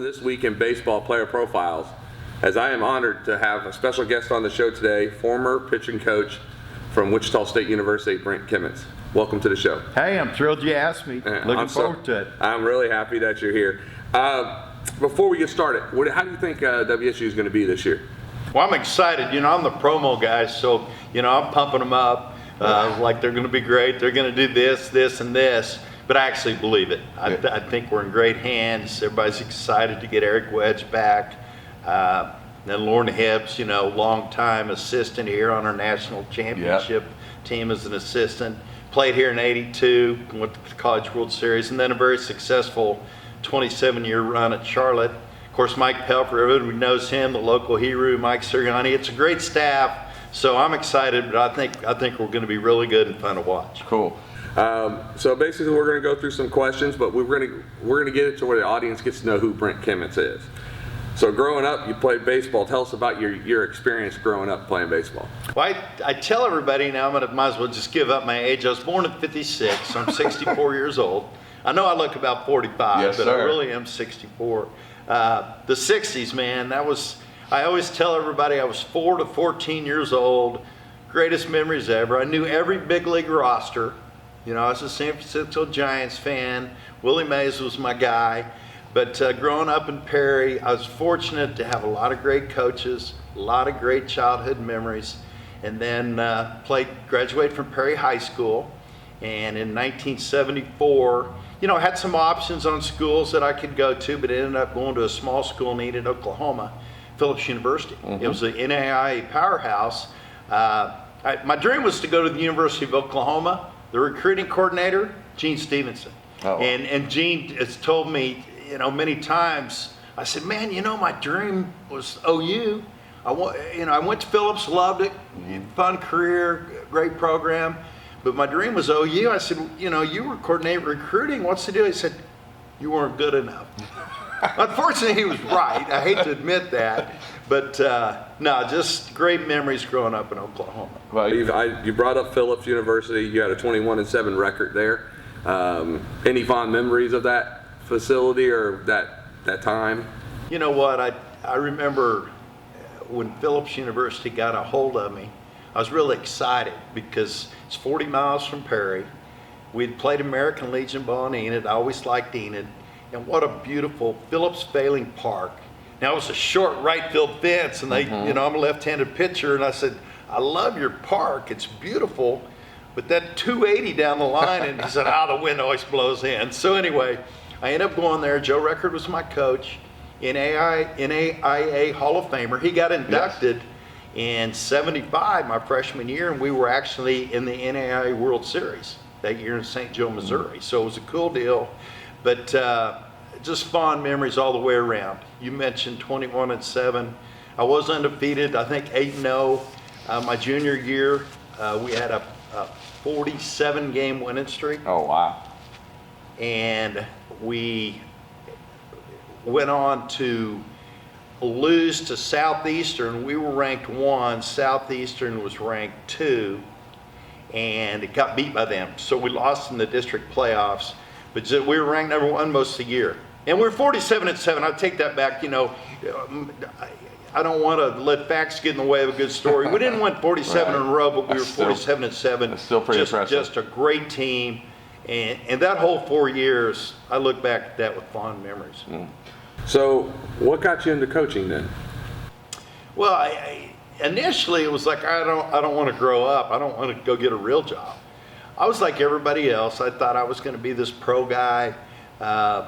This Week in Baseball Player Profiles, as I am honored to have a special guest on the show today, former pitching coach from Wichita State University, Brent Kenmitz. Welcome to the show. Hey, I'm thrilled you asked me. Looking forward to it. I'm really happy that you're here. Before we get started, how do you think WSU is going to be this year? Well, I'm excited. I'm the promo guy, so, I'm pumping them up like they're going to be great. They're going to do this, this, and this. But I actually believe it. I think we're in great hands. Everybody's excited to get Eric Wedge back. Then Lauren Hibbs, long-time assistant here on our national championship team as an assistant. Played here in '82, went to the College World Series, and then a very successful 27-year run at Charlotte. Of course, Mike Pelfrey, everybody knows him, the local hero, Mike Sirianni. It's a great staff, so I'm excited, but I think we're going to be really good and fun to watch. Cool. So basically, we're going to go through some questions, but we're going to get it to where the audience gets to know who Brent Kenmitz is. So growing up, you played baseball. Tell us about your experience growing up playing baseball. Well, I tell everybody now, I might as well just give up my age. I was born in '56. So I'm 64 years old. I know I look about 45, but I really am 64. The '60s, man, I always tell everybody I was 4 to 14 years old. Greatest memories ever. I knew every big league roster. I was a San Francisco Giants fan. Willie Mays was my guy. But growing up in Perry, I was fortunate to have a lot of great coaches, a lot of great childhood memories, and then graduated from Perry High School. And in 1974, I had some options on schools that I could go to, but ended up going to a small school in Enid, Oklahoma, Phillips University. It was an NAIA powerhouse. My dream was to go to the University of Oklahoma. The recruiting coordinator, Gene Stevenson. And Gene has told me, many times, I said, man, my dream was OU. I went to Phillips, loved it, fun career, great program, but my dream was OU. I said, you were coordinating recruiting, what's the deal? He said, you weren't good enough. Unfortunately, he was right. I hate to admit that, but no, just great memories growing up in Oklahoma. Well, you brought up Phillips University. You had a 21-7 record there. Any fond memories of that facility or that time? You know what? I remember when Phillips University got a hold of me. I was really excited because it's 40 miles from Perry. We'd played American Legion ball in Enid. I always liked Enid. And what a beautiful Phillips Failing Park. Now it was a short right field fence, and I'm a left-handed pitcher, and I said, I love your park, it's beautiful, but that 280 down the line, and he said, the wind always blows in. So anyway, I ended up going there. Joe Record was my coach, NAIA Hall of Famer. He got inducted in '75, my freshman year, and we were actually in the NAIA World Series that year in St. Joe, Missouri. So it was a cool deal. But just fond memories all the way around. You mentioned 21-7. I was undefeated, I think 8-0. My junior year, we had a 47-game winning streak. Oh, wow. And we went on to lose to Southeastern. We were ranked 1, Southeastern was ranked 2, and it got beat by them. So we lost in the district playoffs. But we were ranked number 1 most of the year. And we're 47-7. I'll take that back. I don't want to let facts get in the way of a good story. We didn't win 47 in a row, but we were 47-7. That's still pretty impressive. Just a great team. And that whole 4 years, I look back at that with fond memories. So what got you into coaching then? Well, initially it was like, I don't want to grow up. I don't want to go get a real job. I was like everybody else. I thought I was going to be this pro guy,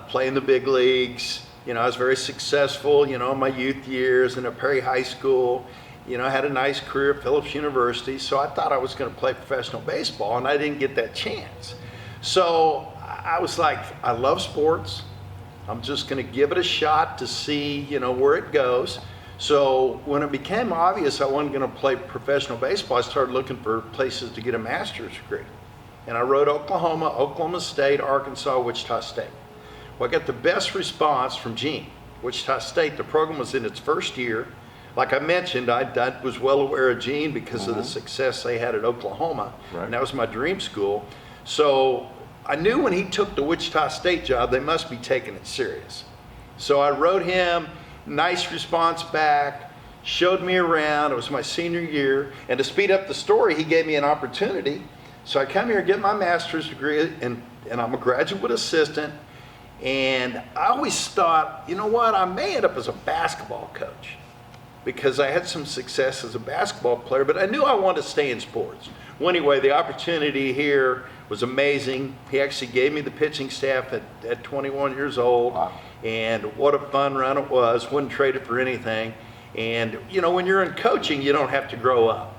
play in the big leagues. I was very successful, in my youth years and at Perry High School. I had a nice career at Phillips University, so I thought I was going to play professional baseball, and I didn't get that chance. So I was like, I love sports. I'm just going to give it a shot to see, where it goes. So when it became obvious I wasn't going to play professional baseball, I started looking for places to get a master's degree. And I wrote Oklahoma, Oklahoma State, Arkansas, Wichita State. Well, I got the best response from Gene. Wichita State, the program was in its first year. Like I mentioned, I was well aware of Gene because of the success they had at Oklahoma. Right. And that was my dream school. So I knew when he took the Wichita State job, they must be taking it serious. So I wrote him, nice response back, showed me around. It was my senior year. And to speed up the story, he gave me an opportunity. So I come here, get my master's degree, and I'm a graduate assistant. And I always thought, you know what, I may end up as a basketball coach because I had some success as a basketball player, but I knew I wanted to stay in sports. Well, anyway, the opportunity here was amazing. He actually gave me the pitching staff at 21 years old. Wow. And what a fun run it was. Wouldn't trade it for anything. And, you know, when you're in coaching, you don't have to grow up.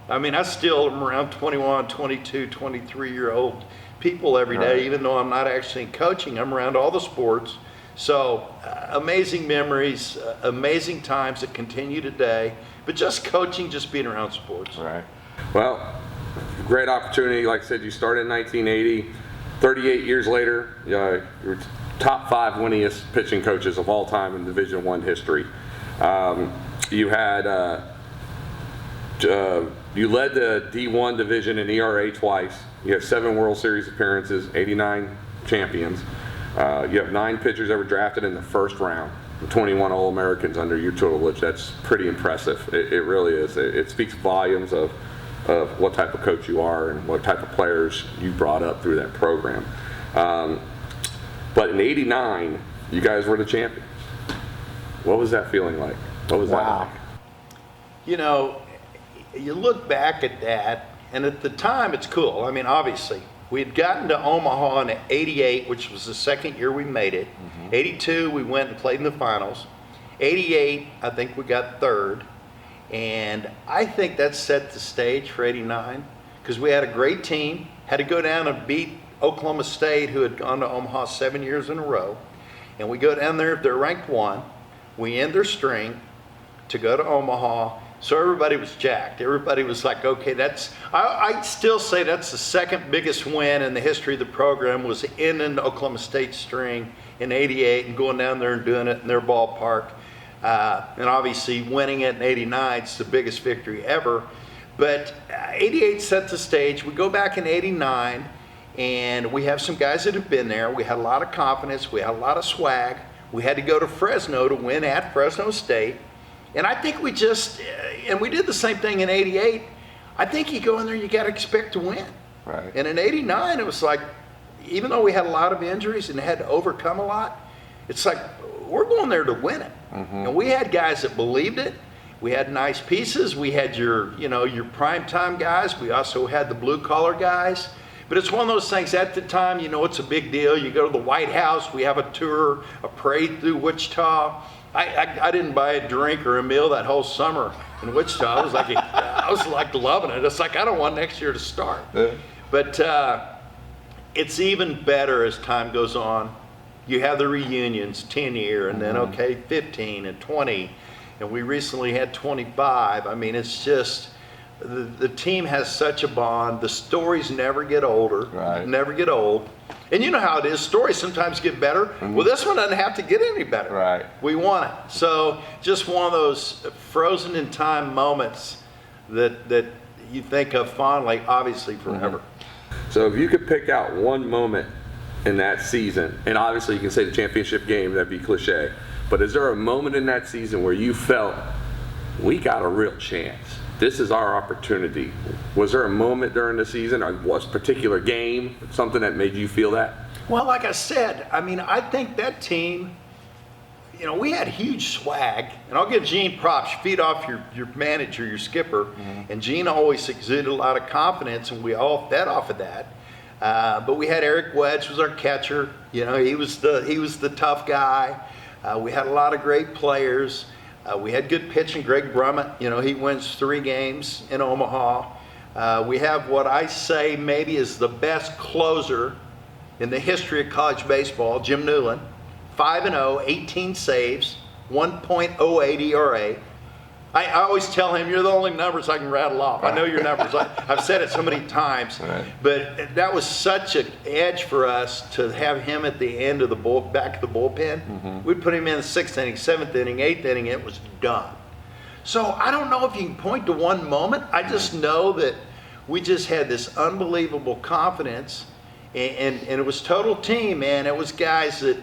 I mean, I still am around 21, 22, 23-year-old people every day, even though I'm not actually in coaching. I'm around all the sports. So amazing memories, amazing times that continue today. But just coaching, just being around sports. Right. Well, great opportunity. Like I said, you started in 1980. 38 years later, you're top 5 winningest pitching coaches of all time in Division I history. You had you led the D1 division in ERA twice. You have 7 World Series appearances, 89 champions. You have 9 pitchers ever drafted in the first round, 21 All-Americans under your tutelage. That's pretty impressive. It really is. It speaks volumes of what type of coach you are and what type of players you brought up through that program. But in '89, you guys were the champions. What was that feeling like? What was that like? You know, you look back at that, and at the time, it's cool. I mean, obviously, we had gotten to Omaha in '88, which was the second year we made it. '82, we went and played in the finals. '88, I think we got third. And I think that set the stage for '89 because we had a great team, had to go down and beat Oklahoma State, who had gone to Omaha 7 years in a row. And we go down there, they're ranked 1. We end their string to go to Omaha. So everybody was jacked. Everybody was like, okay, I still say that's the second biggest win in the history of the program, was ending Oklahoma State's string in '88 and going down there and doing it in their ballpark. And obviously winning it in '89 is the biggest victory ever. But '88 set the stage. We go back in '89, and we have some guys that have been there. We had a lot of confidence. We had a lot of swag. We had to go to Fresno to win at Fresno State. And I think we just, and we did the same thing in '88. I think you go in there, you got to expect to win. Right. And in '89, it was like, even though we had a lot of injuries and had to overcome a lot, it's like, we're going there to win it. And we had guys that believed it. We had nice pieces. We had your primetime guys. We also had the blue collar guys. But it's one of those things at the time, it's a big deal. You go to the White House, we have a tour, a parade through Wichita. I didn't buy a drink or a meal that whole summer in Wichita. I was like loving it. It's like, I don't want next year to start. But it's even better as time goes on. You have the reunions, 10-year, and then, 15 and 20. And we recently had 25. I mean, it's just, the team has such a bond. The stories never get older, never get old. And you know how it is. Stories sometimes get better. Well, this one doesn't have to get any better. Right. We want it. So just one of those frozen in time moments that you think of fondly, obviously forever. So if you could pick out one moment in that season, and obviously you can say the championship game, that'd be cliche, but is there a moment in that season where you felt, we got a real chance? This is our opportunity. Was there a moment during the season, or was a particular game, something that made you feel that? Well, like I said, I mean, I think that team, we had huge swag, and I'll give Gene props. Feed off your manager, your skipper, and Gene always exuded a lot of confidence, and we all fed off of that. But we had Eric Wedge was our catcher. He was the tough guy. We had a lot of great players. We had good pitching. Greg Brummett, he wins 3 games in Omaha. We have what I say maybe is the best closer in the history of college baseball, Jim Newland. 5-0, 18 saves, 1.08 ERA. I always tell him, you're the only numbers I can rattle off. I know your numbers. I've said it so many times. But that was such an edge for us to have him at the end of the back of the bullpen. We'd put him in the 6th inning, 7th inning, 8th inning, it was done. So I don't know if you can point to one moment. I just know that we just had this unbelievable confidence, and it was total team, man. It was guys that,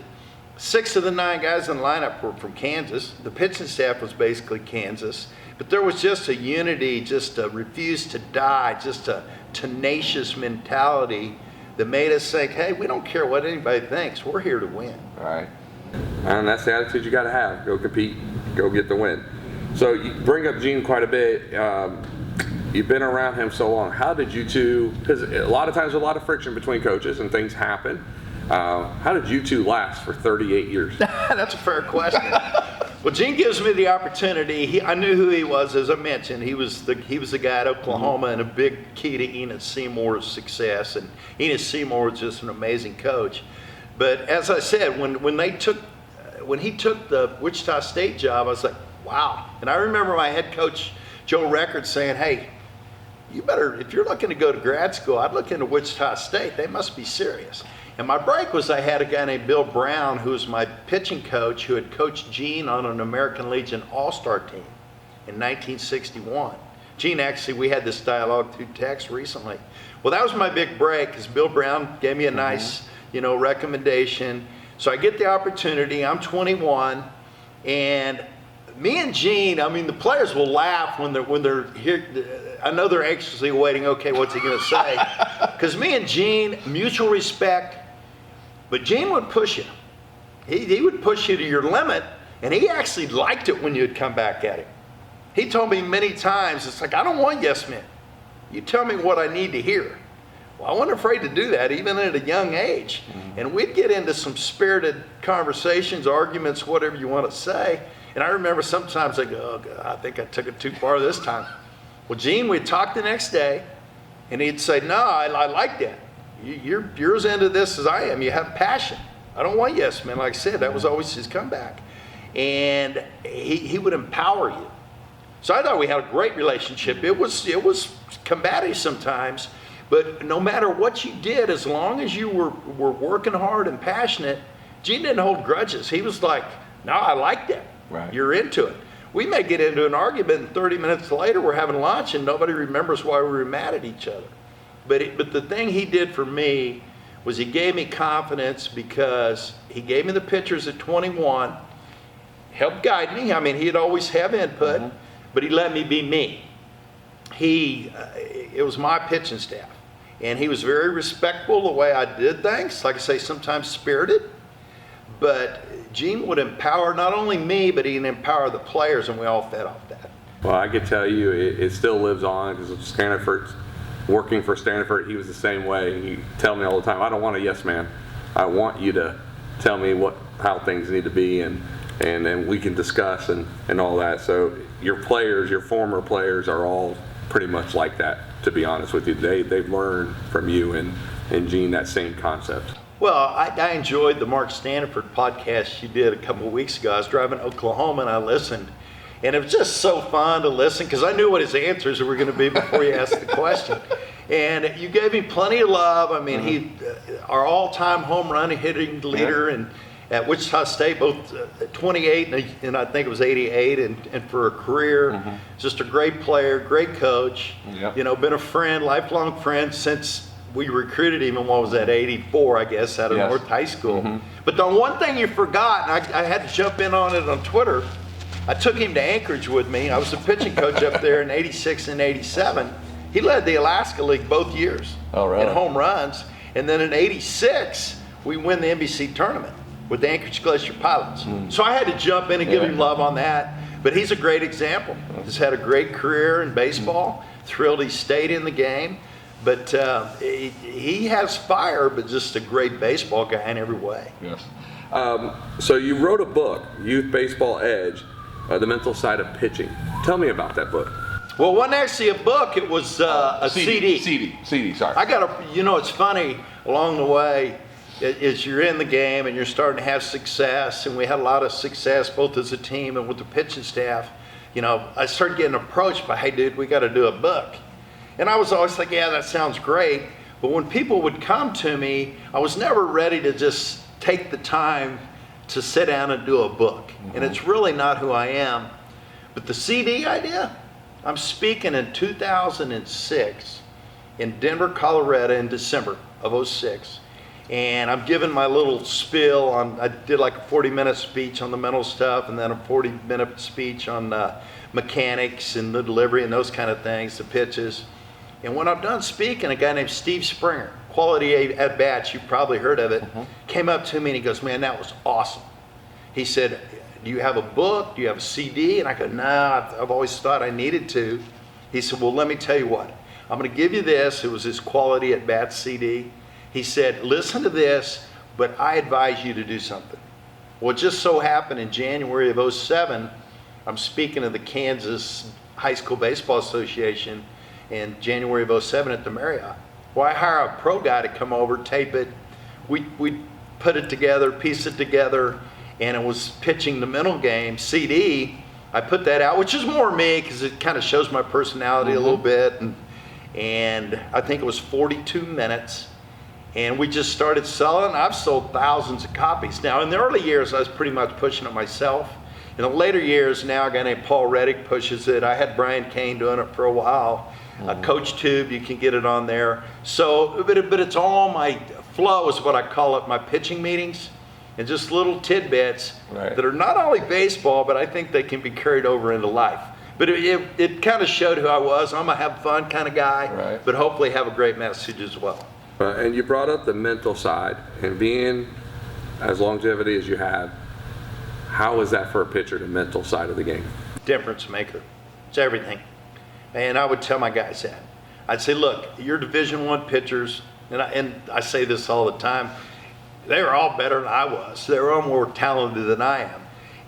6 of the 9 guys in the lineup were from Kansas. The pitching staff was basically Kansas. But there was just a unity, just a refuse to die, just a tenacious mentality that made us think, hey, we don't care what anybody thinks. We're here to win. Right. And that's the attitude you got to have. Go compete, go get the win. So you bring up Gene quite a bit. You've been around him so long. How did you two, because a lot of times there's a lot of friction between coaches and things happen. How did you two last for 38 years? That's a fair question. Well, Gene gives me the opportunity. I knew who he was, as I mentioned. He was the guy at Oklahoma and a big key to Enid Seymour's success. And Enid Seymour was just an amazing coach. But as I said, when he took the Wichita State job, I was like, wow. And I remember my head coach, Joe Record, saying, hey, you better, if you're looking to go to grad school, I'd look into Wichita State. They must be serious. And my break was I had a guy named Bill Brown, who was my pitching coach, who had coached Gene on an American Legion All-Star team in 1961. Gene, actually, we had this dialogue through text recently. Well, that was my big break, because Bill Brown gave me a nice, recommendation. So I get the opportunity. I'm 21, and me and Gene, I mean, the players will laugh when they're here. I know they're anxiously waiting, okay, what's he going to say? Because me and Gene, mutual respect, but Gene would push you. He would push you to your limit, and he actually liked it when you'd come back at him. He told me many times, it's like, I don't want yes men. You tell me what I need to hear. Well, I wasn't afraid to do that, even at a young age. And we'd get into some spirited conversations, arguments, whatever you want to say. And I remember sometimes I go, oh, God, I think I took it too far this time. Well, Gene, we'd talk the next day, and he'd say, no, I like that. You're as into this as I am. You have passion. I don't want yes men. Like I said, that was always his comeback. And he would empower you. So I thought we had a great relationship. It was combative sometimes, but no matter what you did, as long as you were working hard and passionate, Gene didn't hold grudges. He was like, no, I like that. Right. You're into it. We may get into an argument, and 30 minutes later we're having lunch and nobody remembers why we were mad at each other. But the thing he did for me was he gave me confidence, because he gave me the pictures at 21, helped guide me. I mean, he'd always have input, but he let me be me. It was my pitching staff, and he was very respectful the way I did things. Like I say, sometimes spirited, but Gene would empower not only me, but he'd empower the players, and we all fed off that. Well, I could tell you it still lives on, because working for Stanford, he was the same way. He tell me all the time, I don't want a yes man. I want you to tell me how things need to be, and then we can discuss and all that. So your players, your former players, are all pretty much like that, to be honest with you. They've learned from you and Gene that same concept. Well, I enjoyed the Mark Stanford podcast you did a couple of weeks ago. I was driving to Oklahoma and I listened. And it was just so fun to listen, because I knew what his answers were going to be before you asked the question. And you gave him plenty of love. I mean, he, our all-time home run hitting leader, and at Wichita State, both 28 and I think it was 88, and for a career, just a great player, great coach. Been a friend, lifelong friend since we recruited him in, what was that, 84, I guess, out of North High School. But the one thing you forgot, and I had to jump in on it on Twitter, I took him to Anchorage with me. I was a pitching coach up there in 86 and 87. He led the Alaska League both years in home runs. And then in 86, we win the NBC tournament with the Anchorage Glacier Pilots. So I had to jump in and give him love on that. But he's a great example. He's had a great career in baseball. Thrilled he stayed in the game. But he has fire, but just a great baseball guy in every way. Yes. So you wrote a book, Youth Baseball Edge, The Mental Side of Pitching. Tell me about that book. Well, it wasn't actually a book, it was a CD. CD, sorry. I got it's funny, along the way, as you're in the game and you're starting to have success, and we had a lot of success both as a team and with the pitching staff, I started getting approached by, hey dude, we got to do a book. And I was always like, yeah, that sounds great. But when people would come to me, I was never ready to just take the time to sit down and do a book. And it's really not who I am. But the CD idea, I'm speaking in 2006 in Denver, Colorado in December of 06. And I'm giving my little spiel on, I did like a 40-minute speech on the mental stuff, and then a 40-minute speech on mechanics and the delivery and those kind of things, the pitches. And when I'm done speaking, a guy named Steve Springer, Quality at Bats, you've probably heard of it, came up to me and he goes, man, that was awesome. He said, do you have a book? Do you have a CD? And I go, no, I've always thought I needed to. He said, well, let me tell you what. I'm going to give you this. It was his Quality at Bats CD. He said, listen to this, but I advise you to do something. Well, it just so happened in January of '07, I'm speaking to the Kansas High School Baseball Association in January of '07 at the Marriott. Well, I hire a pro guy to come over, tape it. We put it together, piece it together, and it was pitching the mental game CD. I put that out, which is more me because it kind of shows my personality a little bit. And I think it was 42 minutes. And we just started selling. I've sold thousands of copies. Now, in the early years, I was pretty much pushing it myself. In the later years, now a guy named Paul Reddick pushes it. I had Brian Kane doing it for a while. Coach TWIB, you can get it on there. So, but it's all my flow is what I call it, my pitching meetings. And just little tidbits that are not only baseball, but I think they can be carried over into life. But it kind of showed who I was. I'm a have fun kind of guy, but hopefully have a great message as well. And you brought up the mental side, and being as longevity as you have, how is that for a pitcher, the mental side of the game? Difference maker. It's everything. And I would tell my guys that. I'd say, look, you're Division I pitchers, and I say this all the time, they were all better than I was. They were all more talented than I am.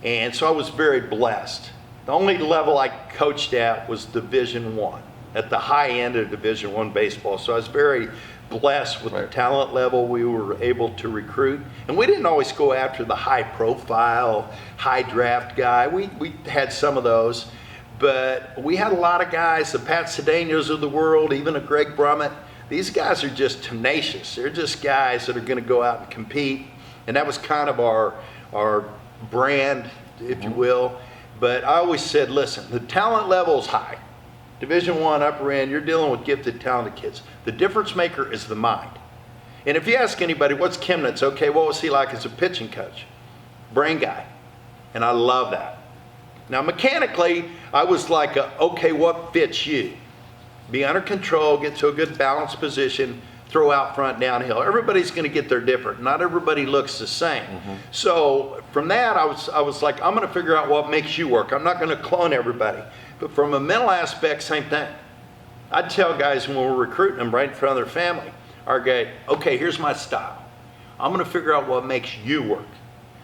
And so I was very blessed. The only level I coached at was Division I, at the high end of Division I baseball. So I was very blessed with the talent level we were able to recruit. And we didn't always go after the high profile, high draft guy. We had some of those, but we had a lot of guys, the Pat Cedeños of the world, even a Greg Brummett. These guys are just tenacious. They're just guys that are going to go out and compete. And that was kind of our brand, if you will. But I always said, listen, the talent level is high. Division I, upper end, you're dealing with gifted, talented kids. The difference maker is the mind. And if you ask anybody, what's Kenmitz? Okay, what was he like as a pitching coach? Brain guy. And I love that. Now, mechanically, I was like, okay, what fits you? Be under control, get to a good balanced position, throw out front, downhill. Everybody's going to get there different. Not everybody looks the same. So from that, I was like, I'm going to figure out what makes you work. I'm not going to clone everybody. But from a mental aspect, same thing. I'd tell guys when we're recruiting them right in front of their family, our guy, okay, here's my style. I'm going to figure out what makes you work.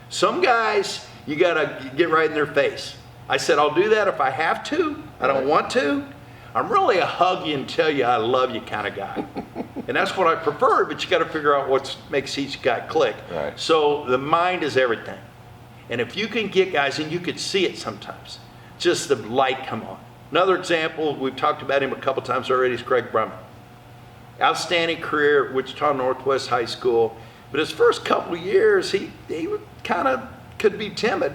Some guys, you got to get right in their face. I said, I'll do that if I have to. I don't want to. I'm really a hug you and tell you I love you kind of guy. And that's what I prefer, but you got to figure out what makes each guy click. So the mind is everything. And if you can get guys, and you could see it sometimes, just the light come on. Another example, we've talked about him a couple times already, is Craig Brummett. Outstanding career at Wichita Northwest High School. But his first couple of years, he kind of could be timid.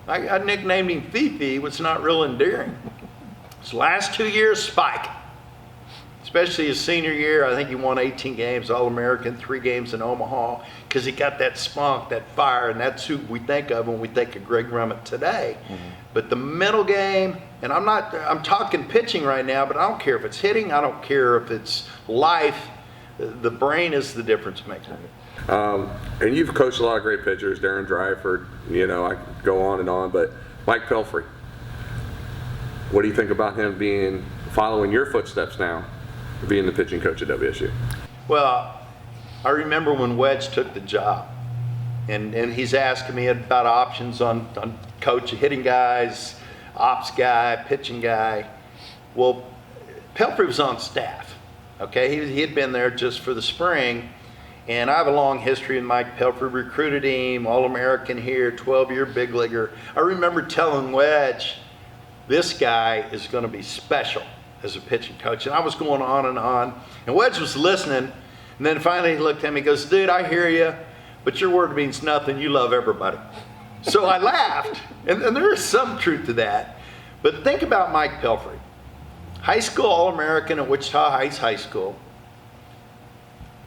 I nicknamed him Fifi, which is not real endearing. His last 2 years, spike. Especially his senior year, I think he won 18 games, All-American, 3 games in Omaha, because he got that spunk, that fire, and that's who we think of when we think of Greg Brummett today. But the mental game, and I'm talking pitching right now, but I don't care if it's hitting, I don't care if it's life, the brain is the difference maker. And you've coached a lot of great pitchers, Darren Dryford, I could go on and on, but Mike Pelfrey. What do you think about him following your footsteps now, being the pitching coach at WSU? Well, I remember when Wedge took the job, and he's asking me about options on coach, hitting guys, ops guy, pitching guy. Well, Pelfrey was on staff, okay? He had been there just for the spring, and I have a long history with Mike Pelfrey, recruited him, All-American here, 12-year big leaguer. I remember telling Wedge, this guy is going to be special as a pitching coach. And I was going on, and Wedge was listening, and then finally he looked at me and goes, dude, I hear you, but your word means nothing. You love everybody. So I laughed, and there is some truth to that. But think about Mike Pelfrey. High school All-American at Wichita Heights High School.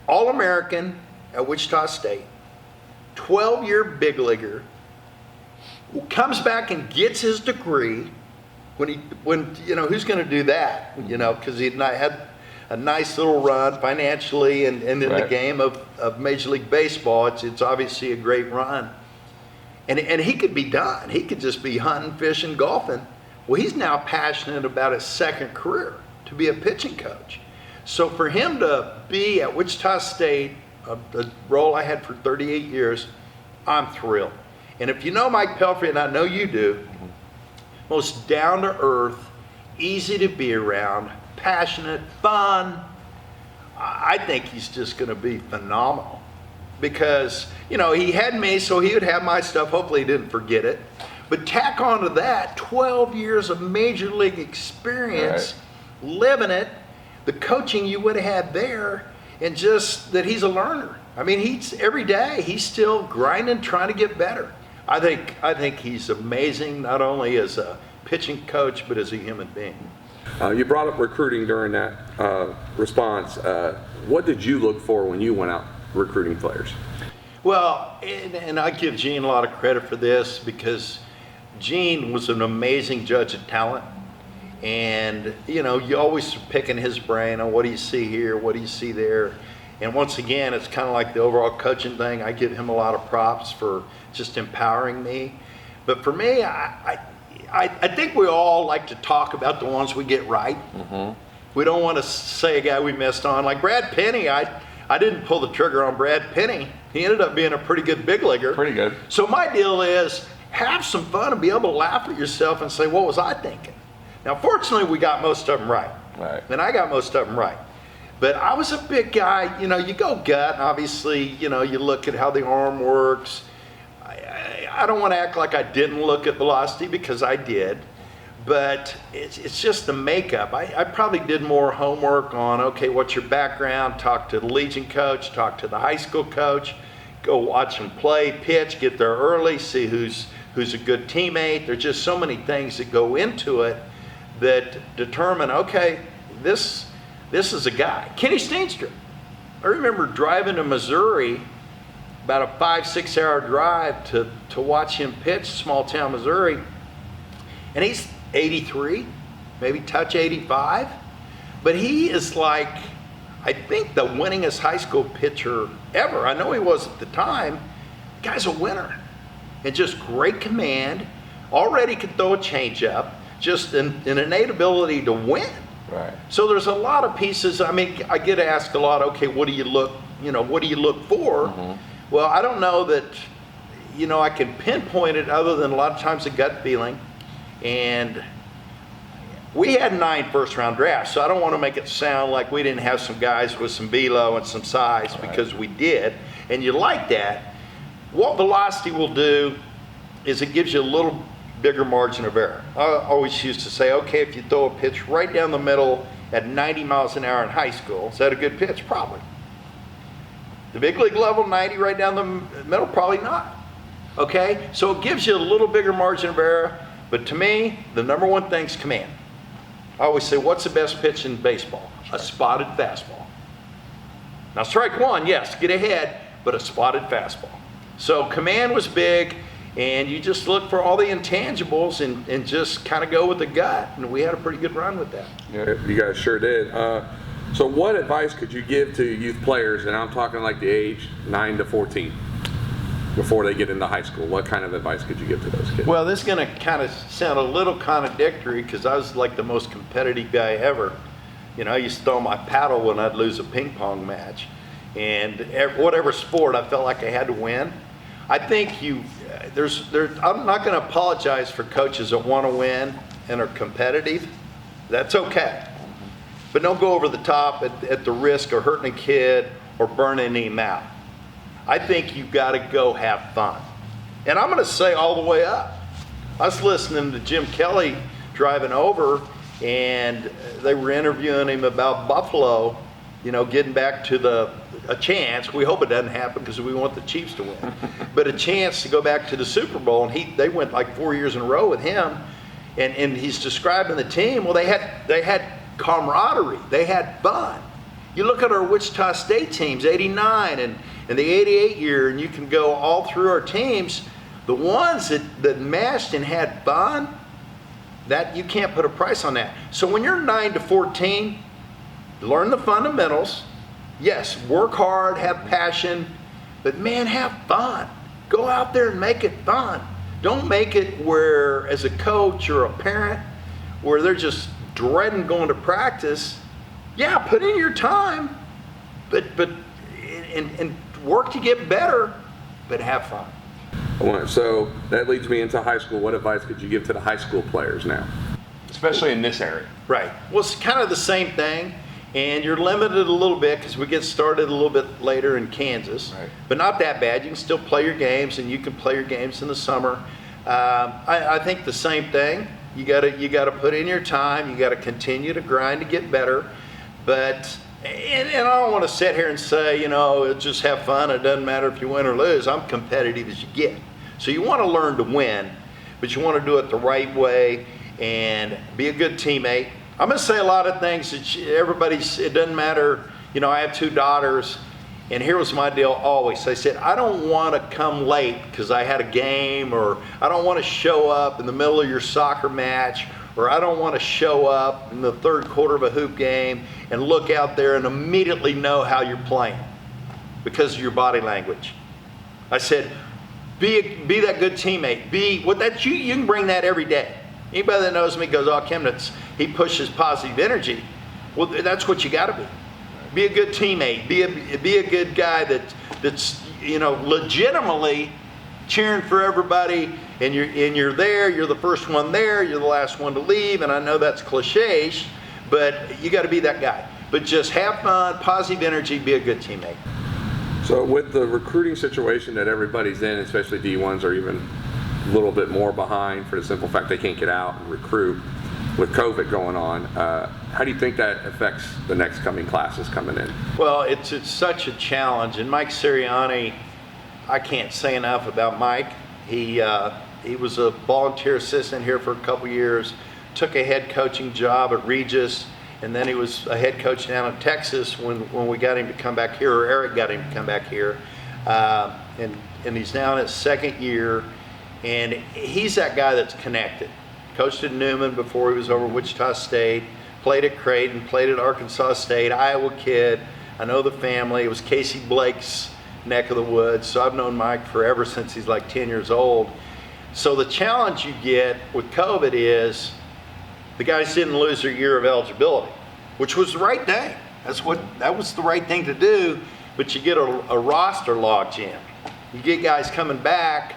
All-American at Wichita State, 12-year big leaguer, who comes back and gets his degree. When who's going to do that? Because he had a nice little run financially and in the game of Major League Baseball. It's obviously a great run. And he could be done. He could just be hunting, fishing, golfing. Well, he's now passionate about his second career, to be a pitching coach. So for him to be at Wichita State, a role I had for 38 years, I'm thrilled. And if you know Mike Pelfrey, and I know you do, most down-to-earth, easy to be around, passionate, fun, I think he's just going to be phenomenal. Because, he had me, so he would have my stuff. Hopefully he didn't forget it. But tack on to that, 12 years of major league experience, living it, the coaching you would have had there, and just that he's a learner. I mean, every day he's still grinding, trying to get better. I think he's amazing, not only as a pitching coach, but as a human being. You brought up recruiting during that response. What did you look for when you went out recruiting players? Well, and I give Gene a lot of credit for this, because Gene was an amazing judge of talent. And, you always picking his brain on what do you see here, what do you see there. And once again, it's kind of like the overall coaching thing. I give him a lot of props for just empowering me. But for me, I think we all like to talk about the ones we get right. Mm-hmm. We don't want to say a guy we missed on. Like Brad Penny, I didn't pull the trigger on Brad Penny. He ended up being a pretty good big leaguer. Pretty good. So my deal is have some fun and be able to laugh at yourself and say, what was I thinking? Now, fortunately, we got most of them right. And I got most of them right. But I was a big guy, you go gut, and obviously, you look at how the arm works. I don't want to act like I didn't look at velocity, because I did. But it's just the makeup. I probably did more homework on, okay, what's your background? Talk to the Legion coach, talk to the high school coach, go watch them play, pitch, get there early, see who's a good teammate. There's just so many things that go into it that determine, okay, this is a guy. Kenny Steenstra. I remember driving to Missouri, about a 5-6 hour drive to watch him pitch, small town Missouri. And he's 83, maybe touch 85. But he is like, I think, the winningest high school pitcher ever. I know he was at the time. The guy's a winner. And just great command. Already could throw a changeup. Just an innate ability to win. Right. So there's a lot of pieces. I mean, I get asked a lot, okay, what do you look for? Mm-hmm. Well, I don't know that, I can pinpoint it other than a lot of times a gut feeling. And we had 9 first-round drafts, so I don't want to make it sound like we didn't have some guys with some velo and some size, because we did. And you like that. What velocity will do is it gives you a little bigger margin of error. I always used to say, okay, if you throw a pitch right down the middle at 90 miles an hour in high school, is that a good pitch? Probably. The big league level, 90 right down the middle, probably not. Okay, so it gives you a little bigger margin of error, but to me, the number one thing is command. I always say, what's the best pitch in baseball? A spotted fastball. Now strike one, yes, get ahead, but a spotted fastball. So command was big. And you just look for all the intangibles and just kind of go with the gut. And we had a pretty good run with that. Yeah, you guys sure did. So what advice could you give to youth players, and I'm talking like the age 9 to 14, before they get into high school? What kind of advice could you give to those kids? Well, this is going to kind of sound a little contradictory, because I was like the most competitive guy ever. I used to throw my paddle when I'd lose a ping pong match. And whatever sport, I felt like I had to win. I think I'm not going to apologize for coaches that want to win and are competitive. That's okay. But don't go over the top at the risk of hurting a kid or burning him out. I think you've got to go have fun. And I'm going to say all the way up. I was listening to Jim Kelly driving over, and they were interviewing him about Buffalo, getting back to a chance. We hope it doesn't happen, because we want the Chiefs to win. But a chance to go back to the Super Bowl, and they went like 4 years in a row with him. And he's describing the team. Well, they had camaraderie. They had fun. You look at our Wichita State teams, 89 and the 88 year, and you can go all through our teams. The ones that meshed and had fun, that you can't put a price on that. So when you're 9 to 14, learn the fundamentals. Yes, work hard, have passion, but man, have fun. Go out there and make it fun. Don't make it where, as a coach or a parent, where they're just dreading going to practice. Yeah, put in your time, but and work to get better, but have fun. So that leads me into high school. What advice could you give to the high school players now? Especially in this area. Right. Well, it's kind of the same thing, and you're limited a little bit because we get started a little bit later in Kansas, right. But not that bad. You can still play your games, and you can play your games in the summer. I think the same thing. You gotta put in your time. You gotta continue to grind to get better. But and I don't want to sit here and say, just have fun. It doesn't matter if you win or lose. I'm competitive as you get. So you want to learn to win, but you want to do it the right way and be a good teammate. I'm going to say a lot of things that it doesn't matter. I have 2 daughters, and here was my deal always. I said, I don't want to come late because I had a game, or I don't want to show up in the middle of your soccer match, or I don't want to show up in the third quarter of a hoop game and look out there and immediately know how you're playing because of your body language. I said, be that good teammate. You can bring that every day. Anybody that knows me goes, oh, Kenmitz, he pushes positive energy. Well, that's what you got to be. Be a good teammate. Be a good guy that's legitimately cheering for everybody, and you're there. You're the first one there. You're the last one to leave. And I know that's cliché, but you got to be that guy. But just have fun, positive energy, be a good teammate. So with the recruiting situation that everybody's in, especially D1s are even a little bit more behind for the simple fact they can't get out and recruit with COVID going on. How do you think that affects the next coming classes coming in? Well, it's such a challenge. And Mike Sirianni, I can't say enough about Mike. He was a volunteer assistant here for a couple years, took a head coaching job at Regis, and then he was a head coach down in Texas when we got him to come back here, or Eric got him to come back here. And he's now in his 2nd year, and he's that guy that's connected. Coached at Newman before he was over Wichita State, played at Creighton, played at Arkansas State, Iowa kid. I know the family. It was Casey Blake's neck of the woods, so I've known Mike forever since he's like 10 years old. So the challenge you get with COVID is the guys didn't lose their year of eligibility, which was the right thing. That was the right thing to do, but you get a roster logjam. You get guys coming back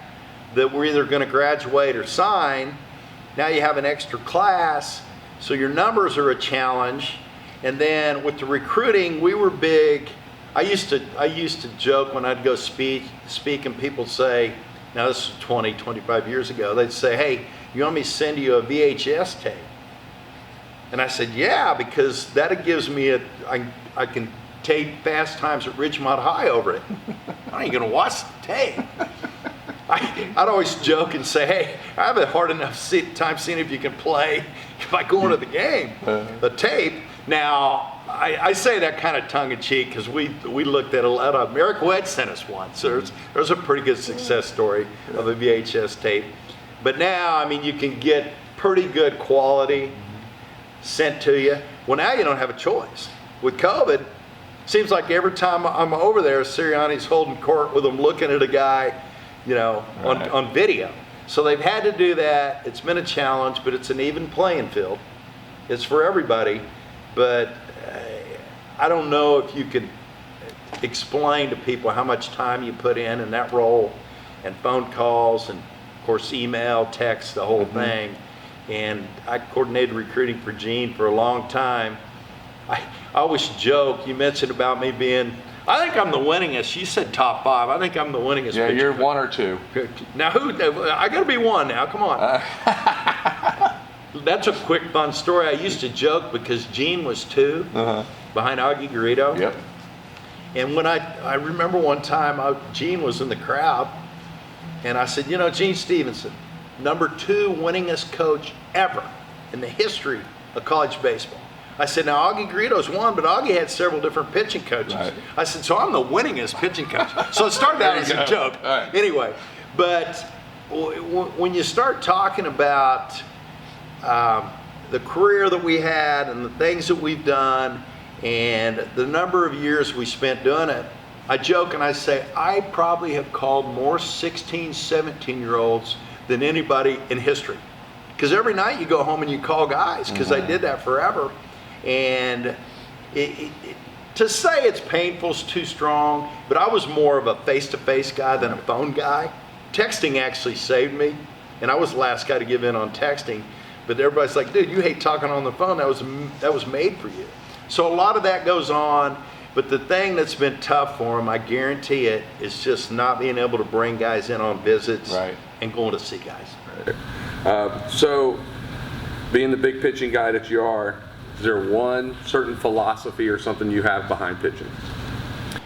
that were either going to graduate or sign. Now you have an extra class, so your numbers are a challenge. And then with the recruiting, we were big. I used to joke when I'd go speak and people say, now this is 20, 25 years ago, they'd say, hey, you want me to send you a VHS tape? And I said, yeah, because that gives me I can tape Fast Times at Ridgemont High over it. I ain't gonna watch the tape. I'd always joke and say, hey, I have a hard enough time seeing if you can play by going to the game, the tape. Now, I say that kind of tongue-in-cheek because we looked at a lot of, Eric Wedge sent us one, so there's a pretty good success story of a VHS tape. But now, I mean, you can get pretty good quality sent to you. Well, now you don't have a choice. With COVID, seems like every time I'm over there, Sirianni's holding court with them looking at a guy, on video. So they've had to do that. It's been a challenge, but it's an even playing field. It's for everybody, but I don't know if you could explain to people how much time you put in that role, and phone calls, and of course email, text, the whole thing. And I coordinated recruiting for Gene for a long time. I always joke, you mentioned about me being, I think I'm the winningest. You said top 5. I think I'm the winningest. Yeah, you're 1 or 2. Now I gotta be 1 now, come on. That's a quick fun story. I used to joke because Gene was 2 behind Augie Garrido. Yep. And when I remember one time Gene was in the crowd, and I said, Gene Stevenson, number 2 winningest coach ever in the history of college baseball. I said, now Augie Garrido's one, but Augie had several different pitching coaches. Right. I said, so I'm the winningest pitching coach. So it started out as a joke. Right. Anyway, but when you start talking about the career that we had and the things that we've done and the number of years we spent doing it, I joke and I say, I probably have called more 16, 17-year-olds than anybody in history. Because every night you go home and you call guys, because I did that forever. And to say it's painful is too strong, but I was more of a face-to-face guy than a phone guy. Texting actually saved me, and I was the last guy to give in on texting. But everybody's like, dude, you hate talking on the phone. That was made for you. So a lot of that goes on. But the thing that's been tough for them, I guarantee it, is just not being able to bring guys in on visits and going to see guys. So, being the big pitching guy that you are, is there one certain philosophy or something you have behind pitching?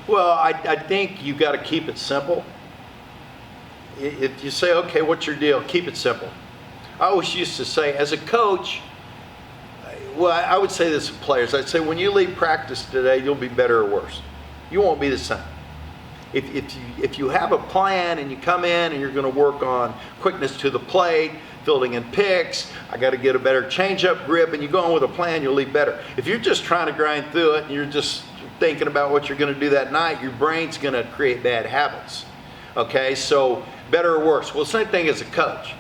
Well, I think you got to keep it simple. If you say, okay, what's your deal? Keep it simple. I always used to say, as a coach, well, I would say this to players. I'd say, when you leave practice today, you'll be better or worse. You won't be the same. If you have a plan and you come in and you're going to work on quickness to the plate, fielding in picks, I got to get a better changeup grip, and you go on with a plan, you'll leave better. If you're just trying to grind through it and you're just thinking about what you're going to do that night, your brain's going to create bad habits. Okay, so better or worse. Well, same thing as a coach.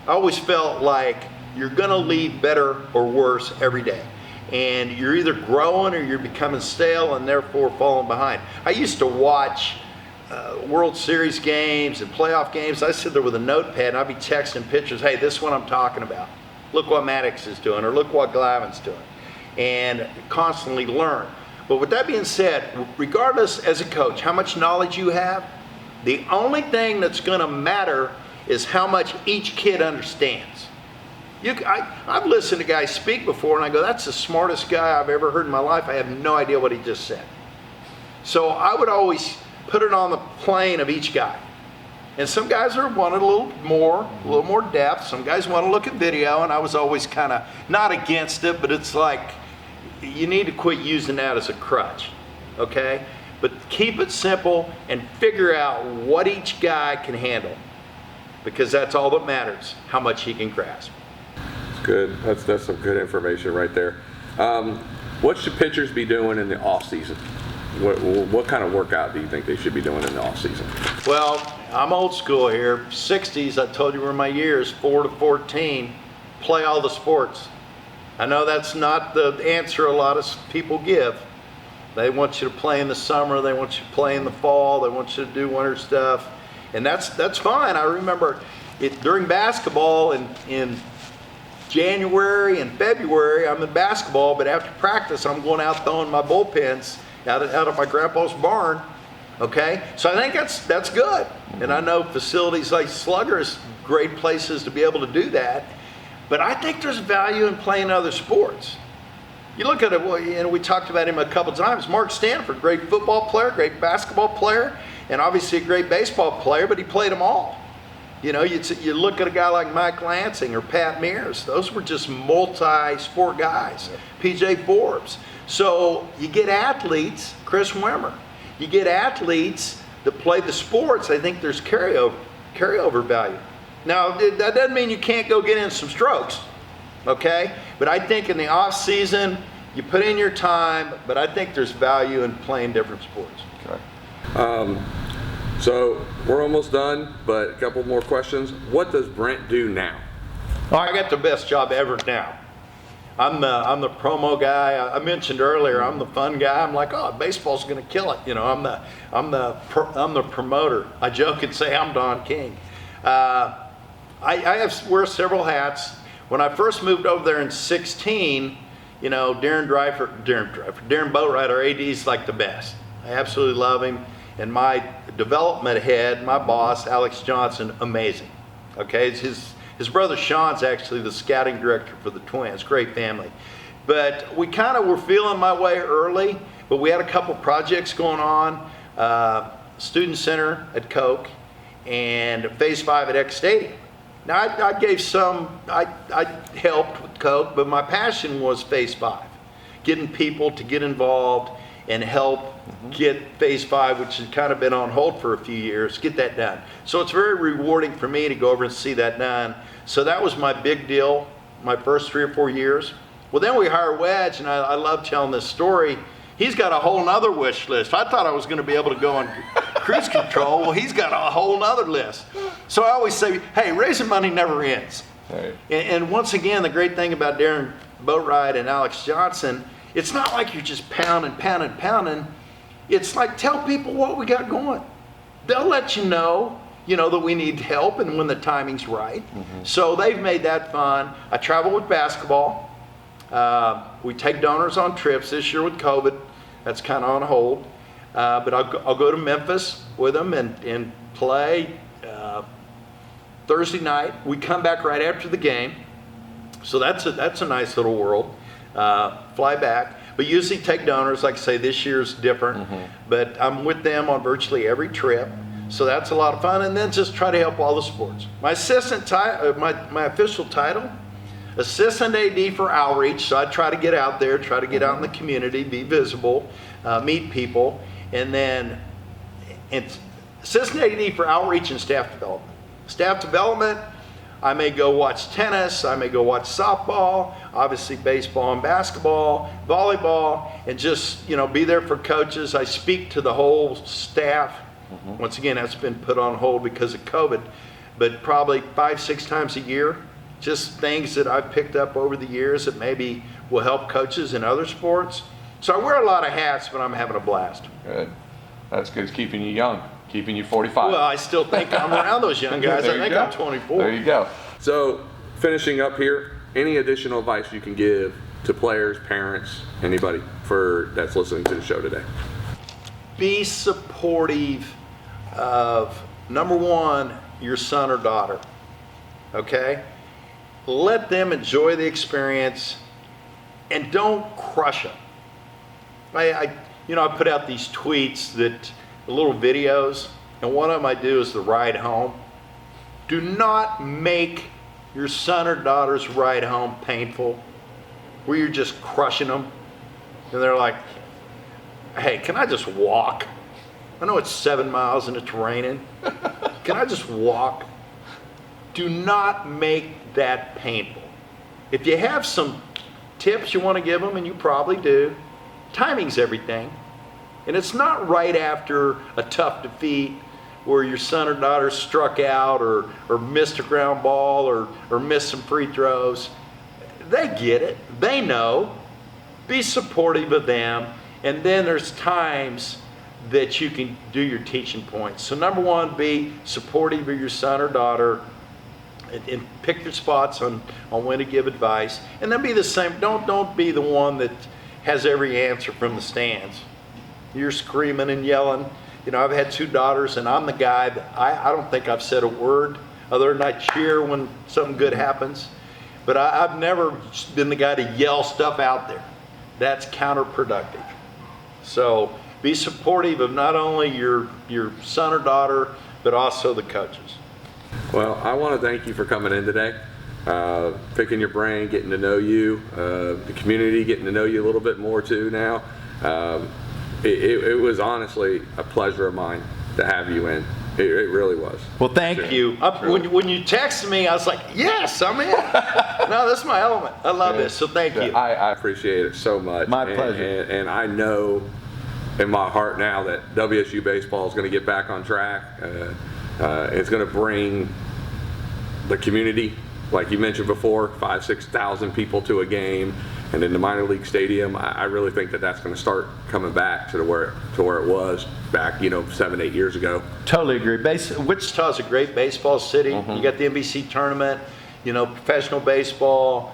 I always felt like you're going to leave better or worse every day. And you're either growing or you're becoming stale and therefore falling behind. I used to watch World Series games and playoff games. I sit there with a notepad and I'd be texting pitchers, hey, this is what I'm talking about. Look what Maddox is doing, or look what Glavin's doing. And constantly learn. But with that being said, regardless as a coach, how much knowledge you have, the only thing that's going to matter is how much each kid understands. I've listened to guys speak before and I go, that's the smartest guy I've ever heard in my life. I have no idea what he just said. So I would always put it on the plane of each guy. And some guys wanted a little more depth. Some guys want to look at video, and I was always kind of not against it, but it's like you need to quit using that as a crutch, okay? But keep it simple and figure out what each guy can handle, because that's all that matters, how much he can grasp. Good. That's some good information right there. What should pitchers be doing in the off season? What kind of workout do you think they should be doing in the off season? Well, I'm old school here. 60s, I told you were my years, 4 to 14. Play all the sports. I know that's not the answer a lot of people give. They want you to play in the summer. They want you to play in the fall. They want you to do winter stuff, and that's fine. I remember during basketball in January and February, I'm in basketball, but after practice, I'm going out throwing my bullpens out of my grandpa's barn. Okay, so I think that's good, and I know facilities like Slugger is great places to be able to do that. But I think there's value in playing other sports. You look at it, and we talked about him a couple times. Mark Stanford, great football player, great basketball player, and obviously a great baseball player, but he played them all. You know, you look at a guy like Mike Lansing or Pat Mears. Those were just multi-sport guys. P.J. Forbes. So you get athletes, Chris Wimmer. You get athletes that play the sports. I think there's carryover value. Now, that doesn't mean you can't go get in some strokes, okay? But I think in the off season, you put in your time, but I think there's value in playing different sports. Okay. So we're almost done, but a couple more questions. What does Brent do now? I got the best job ever now. I'm the promo guy. I mentioned earlier, I'm the fun guy. I'm like, oh, baseball's going to kill it. You know, I'm the promoter. I joke and say I'm Don King. I wear several hats. When I first moved over there in 16, you know, Darren Boatwright, our AD, is like the best. I absolutely love him. And my development head, my boss, Alex Johnson, amazing. Okay, his brother Sean's actually the scouting director for the Twins. Great family. But we kind of were feeling my way early, but we had a couple projects going on. Student Center at Coke and Phase 5 at X Stadium. Now I helped with Coke, but my passion was Phase 5. getting people to get involved and help get Phase 5, which has kind of been on hold for a few years, get that done. So it's very rewarding for me to go over and see that done. So that was my big deal, my first 3 or 4 years. Well, then we hired Wedge, and I love telling this story. He's got a whole nother wish list. I thought I was going to be able to go on cruise control. Well, he's got a whole nother list. So I always say, hey, raising money never ends. Right. And once again, the great thing about Darren Boatwright and Alex Johnson, it's not like you're just pounding. It's like, tell people what we got going. They'll let you know that we need help and when the timing's right. So they've made that fun. I travel with basketball. We take donors on trips. This year with COVID, that's kind of on hold. But I'll go to Memphis with them and play Thursday night. We come back right after the game. So that's a nice little world. Fly back. But usually take donors. Like I say, this year's different. But I'm with them on virtually every trip. So that's a lot of fun. And then just try to help all the sports. My my official title, Assistant AD for Outreach. So I try to get out there, try to get out in the community, be visible, meet people. And then it's Assistant AD for Outreach and Staff Development. Staff Development, I may go watch tennis, I may go watch softball, obviously baseball and basketball, volleyball, and just be there for coaches. I speak to the whole staff. Once again, that's been put on hold because of COVID, but probably 5-6 times a year. Just things that I've picked up over the years that maybe will help coaches in other sports. So I wear a lot of hats, but I'm having a blast. Good. That's good. It's keeping you young, keeping you 45. Well, I still think I'm around those young guys. I think I'm 24. There you go. So finishing up here, any additional advice you can give to players, parents, anybody that's listening to the show today? Be supportive of, number one, your son or daughter, okay? Let them enjoy the experience and don't crush them. I put out these tweets, little videos, and one of them I do is the ride home. Do not make your son or daughter's ride home painful, where you're just crushing them, and they're like, hey, can I just walk? I know it's 7 miles and it's raining. Can I just walk? Do not make that painful. If you have some tips you want to give them, and you probably do, timing's everything. And it's not right after a tough defeat where your son or daughter struck out or missed a ground ball or missed some free throws. They get it. They know. Be supportive of them. And then there's times that you can do your teaching points. So number one, be supportive of your son or daughter and pick your spots on when to give advice. And then be the same. Don't be the one that has every answer from the stands. You're screaming and yelling. I've had 2 daughters, and I'm the guy that I don't think I've said a word other than I cheer when something good happens. But I've never been the guy to yell stuff out there. That's counterproductive. So be supportive of not only your son or daughter, but also the coaches. Well, I want to thank you for coming in today, picking your brain, getting to know you, the community getting to know you a little bit more too now. It was honestly a pleasure of mine to have you in. It really was. Well, thank you. When you texted me, I was like, yes, I'm in. No, that's my element. I love this, so thank you. I appreciate it so much. My pleasure. And I know in my heart now that WSU baseball is going to get back on track. It's going to bring the community, like you mentioned before, 5,000-6,000 people to a game, and in the minor league stadium. I really think that that's going to start coming back to where it was back, 7-8 years ago. Totally agree. Wichita's a great baseball city. You got the NBC tournament, professional baseball.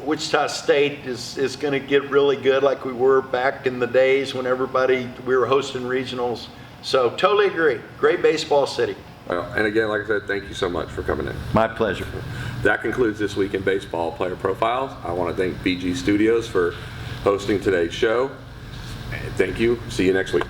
Wichita State is going to get really good like we were back in the days when we were hosting regionals. So totally agree. Great baseball city. Well, and again, like I said, thank you so much for coming in. My pleasure. That concludes This Week in Baseball Player Profiles. I want to thank BG Studios for hosting today's show. And thank you. See you next week.